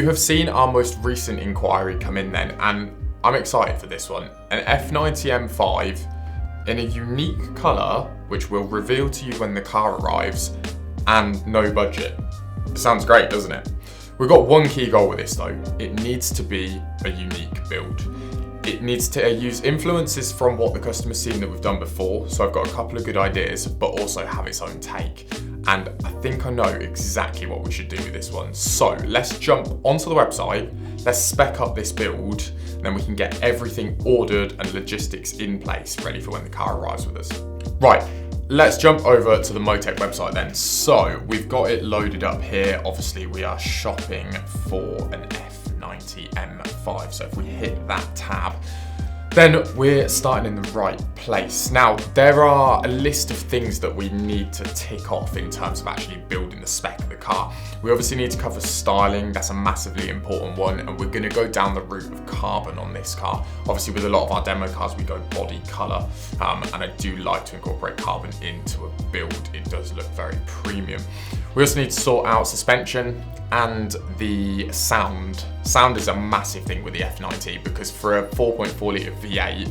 You have seen our most recent inquiry come in then, and I'm excited for this one. An F90 M5 in a unique colour, which we'll reveal to you when the car arrives, and no budget. It sounds great, doesn't it? We've got one key goal with this though. It needs to be a unique build. It needs to use influences from what the customer's seen that we've done before. So I've got a couple of good ideas, but also have its own take. And I think I know exactly what we should do with this one. So let's jump onto the website, let's spec up this build, and then we can get everything ordered and logistics in place, ready for when the car arrives with us. Right, let's jump over to the Motech website then. So we've got it loaded up here. Obviously we are shopping for an F90 M5. So if we hit that tab, then we're starting in the right place. Now, there are a list of things that we need to tick off in terms of actually building the spec of the car. We obviously need to cover styling, that's a massively important one, and we're gonna go down the route of carbon on this car. Obviously, with a lot of our demo cars, we go body color, and I do like to incorporate carbon into a build. It does look very premium. We also need to sort out suspension and the sound. Sound is a massive thing with the F90 because for a 4.4 litre V8,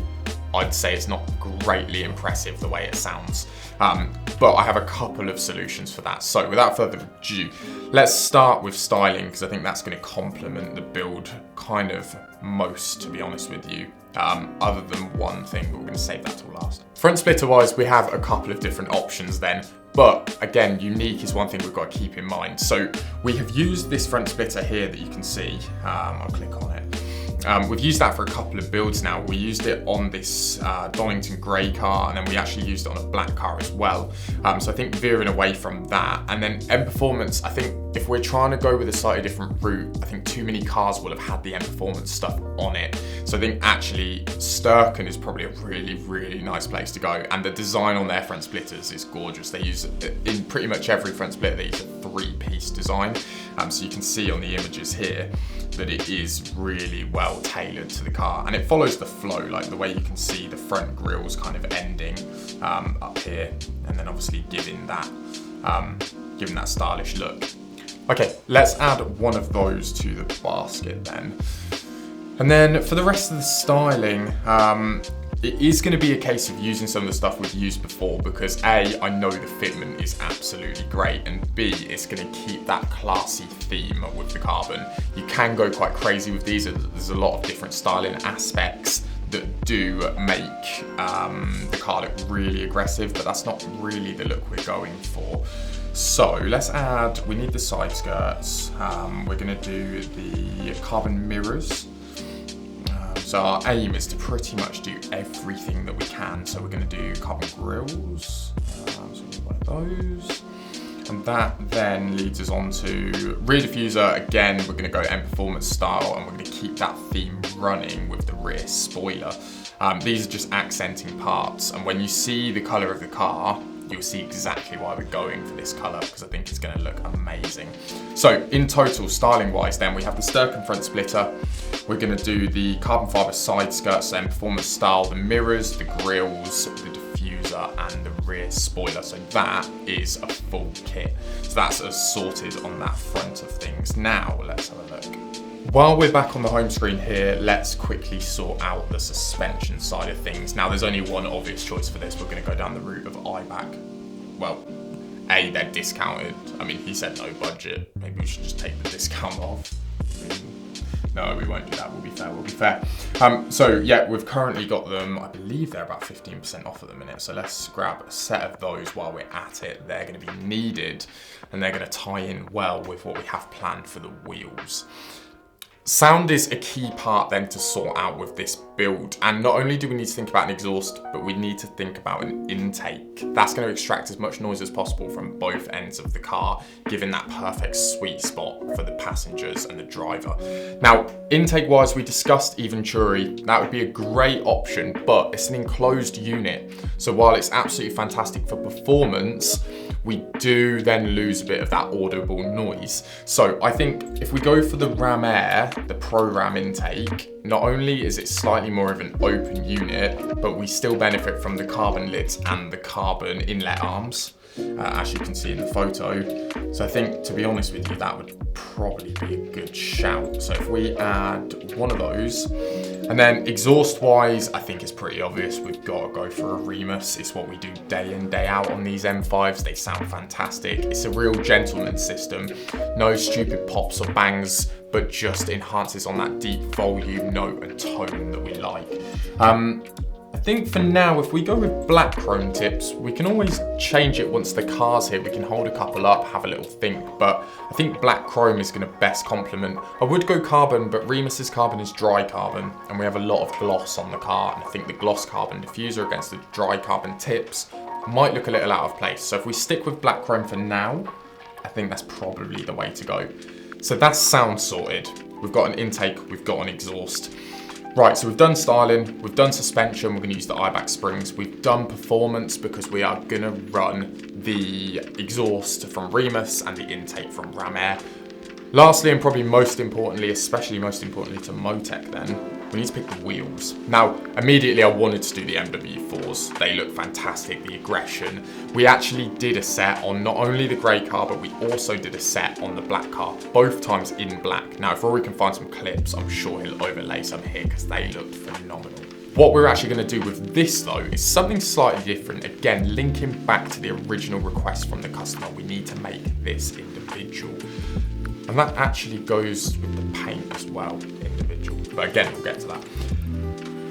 I'd say it's not greatly impressive the way it sounds. But I have a couple of solutions for that. So without further ado, let's start with styling because I think that's going to complement the build kind of most, to be honest with you. Other than one thing, but we're going to save that till last. Front splitter wise, we have a couple of different options then. But again, unique is one thing we've got to keep in mind. So we have used this front splitter here that you can see. I'll click on it. We've used that for a couple of builds now. We used it on this Donington grey car, and then we actually used it on a black car as well. So I think veering away from that. And then M Performance, I think if we're trying to go with a slightly different route, I think too many cars will have had the M Performance stuff on it. So I think actually Sturken is probably a really, really nice place to go. And the design on their front splitters is gorgeous. They use, in pretty much every front splitter, they use a 3-piece design. So you can see on the images here that it is really well tailored to the car, and it follows the flow, like the way you can see the front grille's kind of ending up here, and then obviously giving that stylish look. Okay, let's add one of those to the basket then. And then for the rest of the styling, it is going to be a case of using some of the stuff we've used before because A, I know the fitment is absolutely great, and B, it's going to keep that classy theme with the carbon. You can go quite crazy with these. There's a lot of different styling aspects that do make the car look really aggressive, but that's not really the look we're going for. So let's add, we need the side skirts. We're going to do the carbon mirrors. So our aim is to pretty much do everything that we can. So we're going to do carbon grills, so one of those. And that then leads us on to rear diffuser. Again, we're going to go M Performance style, and we're going to keep that theme running with the rear spoiler. These are just accenting parts. And when you see the colour of the car, you'll see exactly why we're going for this colour, because I think it's going to look amazing. So in total, styling wise then, we have the Sturken front splitter. We're going to do the carbon fibre side skirts and Performance style, the mirrors, the grills, the diffuser and the rear spoiler. So that is a full kit. So that's us sorted on that front of things. Now let's have a look. While we're back on the home screen here, let's quickly sort out the suspension side of things. Now there's only one obvious choice for this. We're going to go down the route of IBAC. Well, A, they're discounted. I mean, he said no budget. Maybe we should just take the discount off. No, we won't do that. We'll be fair. So yeah, we've currently got them, I believe they're about 15% off at the minute. So let's grab a set of those while we're at it. They're going to be needed, and they're going to tie in well with what we have planned for the wheels. Sound is a key part then to sort out with this build, and not only do we need to think about an exhaust, but we need to think about an intake. That's going to extract as much noise as possible from both ends of the car, giving that perfect sweet spot for the passengers and the driver. Now, intake wise, we discussed Venturi. That would be a great option, but it's an enclosed unit. So while it's absolutely fantastic for performance, we do then lose a bit of that audible noise. So I think if we go for the RamAir, the Pro Ram intake, not only is it slightly more of an open unit, but we still benefit from the carbon lids and the carbon inlet arms, as you can see in the photo. So I think, to be honest with you, that would probably be a good shout. So if we add one of those, and then exhaust wise, I think it's pretty obvious. We've got to go for a Remus. It's what we do day in, day out on these M5s. They sound fantastic. It's a real gentleman's system. No stupid pops or bangs, but just enhances on that deep volume, note and tone that we like. I think for now, if we go with black chrome tips, we can always change it once the car's here. We can hold a couple up, have a little think, but I think black chrome is going to best complement. I would go carbon, but Remus's carbon is dry carbon, and we have a lot of gloss on the car, and I think the gloss carbon diffuser against the dry carbon tips might look a little out of place. So if we stick with black chrome for now, I think that's probably the way to go. So that's sound sorted. We've got an intake, we've got an exhaust. Right, so we've done styling, we've done suspension, we're gonna use the IBAC springs, we've done performance because we are gonna run the exhaust from Remus and the intake from RamAir. Lastly, and probably most importantly, especially most importantly to Motech then, we need to pick the wheels. Now, immediately I wanted to do the MW4s. They look fantastic, the aggression. We actually did a set on not only the grey car, but we also did a set on the black car, both times in black. Now, if Rory can find some clips, I'm sure he'll overlay some here because they looked phenomenal. What we're actually gonna do with this though is something slightly different. Again, linking back to the original request from the customer, we need to make this individual. And that actually goes with the paint as well, individual. But again, we'll get to that.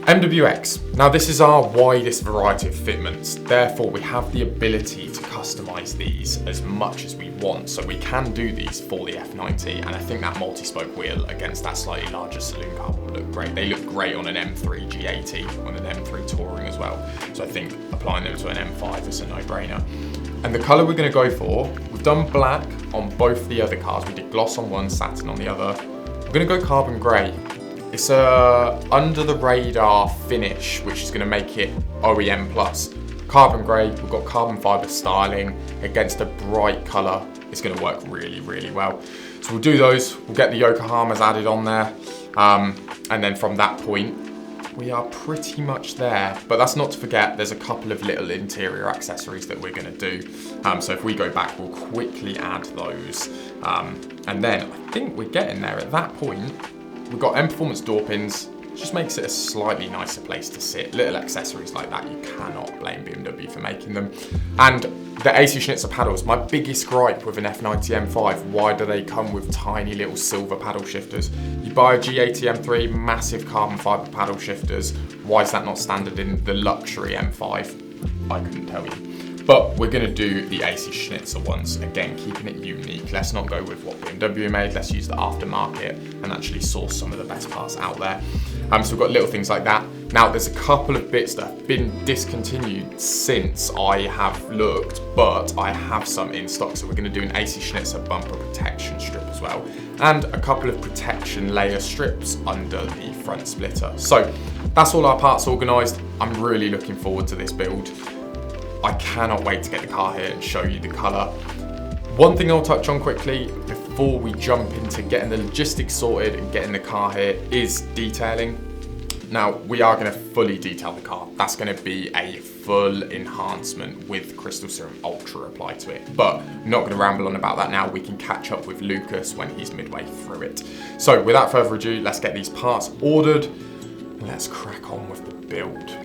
MWX. Now this is our widest variety of fitments. Therefore, we have the ability to customize these as much as we want. So we can do these for the F90. And I think that multi-spoke wheel against that slightly larger saloon car will look great. They look great on an M3 G80, on an M3 Touring as well. So I think applying them to an M5 is a no-brainer. And the color we're gonna go for, we've done black on both the other cars. We did gloss on one, satin on the other. We're gonna go carbon gray. It's a under the radar finish, which is gonna make it OEM plus. Carbon gray, we've got carbon fiber styling against a bright color. It's gonna work really, really well. So we'll do those. We'll get the Yokohamas added on there. And then from that point, we are pretty much there, but that's not to forget there's a couple of little interior accessories that we're going to do. So if we go back, we'll quickly add those. And then I think we're getting there. At that point, we've got M Performance door pins. Just makes it a slightly nicer place to sit. Little accessories like that, you cannot blame BMW for making them. And the AC Schnitzer paddles, my biggest gripe with an F90 M5, why do they come with tiny little silver paddle shifters? You buy a G80 M3, massive carbon fiber paddle shifters. Why is that not standard in the luxury M5? I couldn't tell you. But we're gonna do the AC Schnitzer ones. Again, keeping it unique. Let's not go with what BMW made, let's use the aftermarket and actually source some of the best parts out there. So we've got little things like that. Now there's a couple of bits that have been discontinued since I have looked, but I have some in stock. So we're gonna do an AC Schnitzer bumper protection strip as well. And a couple of protection layer strips under the front splitter. So that's all our parts organized. I'm really looking forward to this build. I cannot wait to get the car here and show you the color. One thing I'll touch on quickly before we jump into getting the logistics sorted and getting the car here is detailing. Now, we are gonna fully detail the car. That's gonna be a full enhancement with Crystal Serum Ultra applied to it. But I'm not gonna ramble on about that now. We can catch up with Lukasz when he's midway through it. So without further ado, let's get these parts ordered and let's crack on with the build.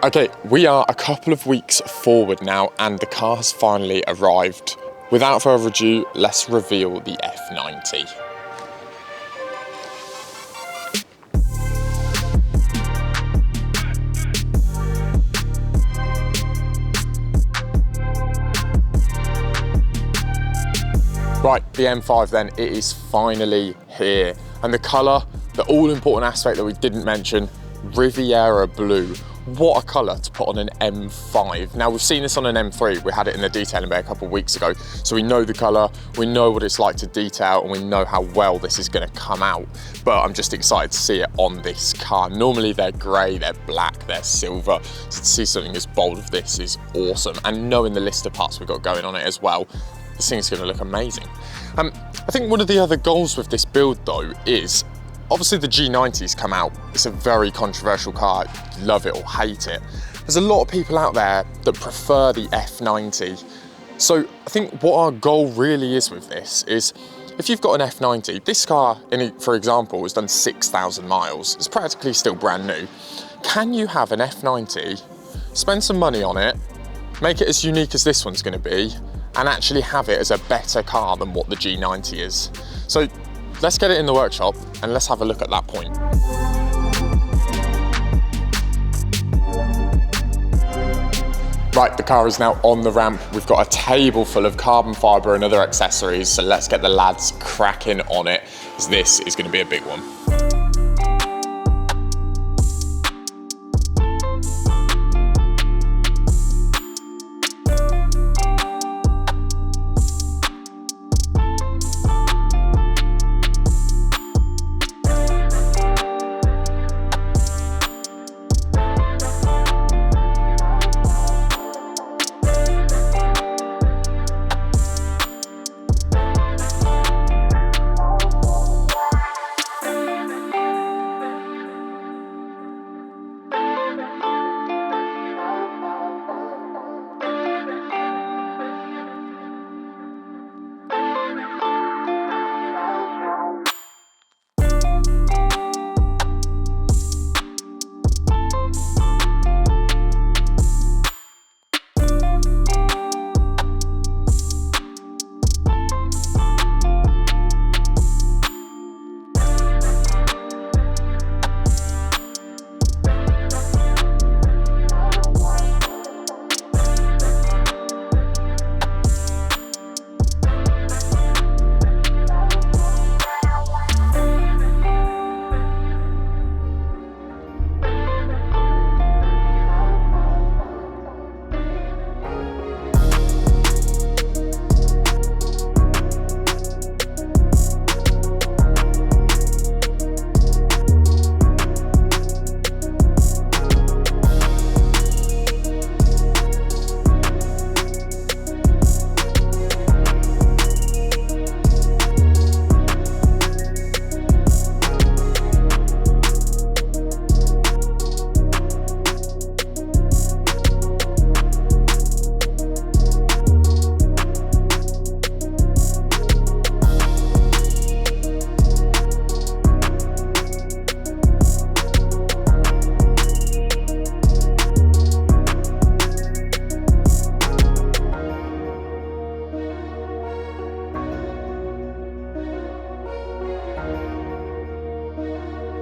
Okay, we are a couple of weeks forward now and the car has finally arrived. Without further ado, let's reveal the F90. Right, the M5 then, it is finally here. And the colour, the all important aspect that we didn't mention, Riviera blue. What a colour to put on an M5. Now we've seen this on an M3, we had it in the detailing bay a couple of weeks ago, so we know the colour, we know what it's like to detail, and we know how well this is going to come out. But I'm just excited to see it on this car. Normally they're grey, they're black, they're silver, so to see something as bold as this is awesome. And knowing the list of parts we've got going on it as well, this thing's going to look amazing. I think one of the other goals with this build though is, obviously the G90's come out, it's a very controversial car, love it or hate it. There's a lot of people out there that prefer the F90. So I think what our goal really is with this is, if you've got an F90, this car, for example, has done 6,000 miles, it's practically still brand new. Can you have an F90, spend some money on it, make it as unique as this one's gonna be, and actually have it as a better car than what the G90 is? So let's get it in the workshop and let's have a look at that point. Right, the car is now on the ramp. We've got a table full of carbon fibre and other accessories, so let's get the lads cracking on it, because this is going to be a big one.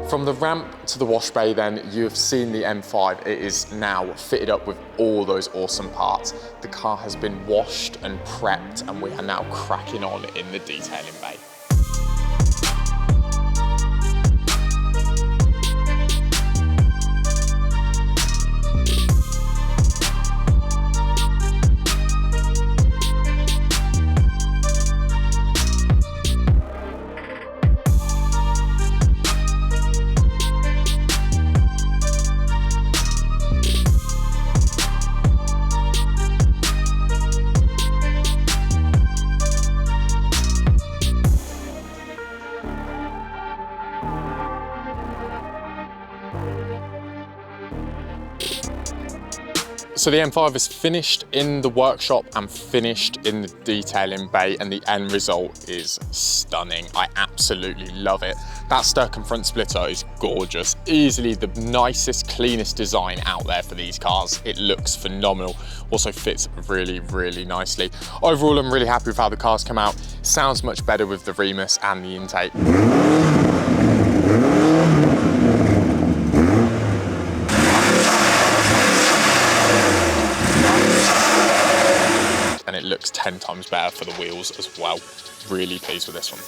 From the ramp to the wash bay then, you have seen the M5. It is now fitted up with all those awesome parts. The car has been washed and prepped, and we are now cracking on in the detailing bay. So the M5 is finished in the workshop and finished in the detailing bay, and the end result is stunning. I absolutely love it. That Sturcon front splitter is gorgeous. Easily the nicest, cleanest design out there for these cars. It looks phenomenal. Also fits really, really nicely. Overall, I'm really happy with how the cars come out. Sounds much better with the Remus and the intake. And it looks 10 times better for the wheels as well. Really pleased with this one.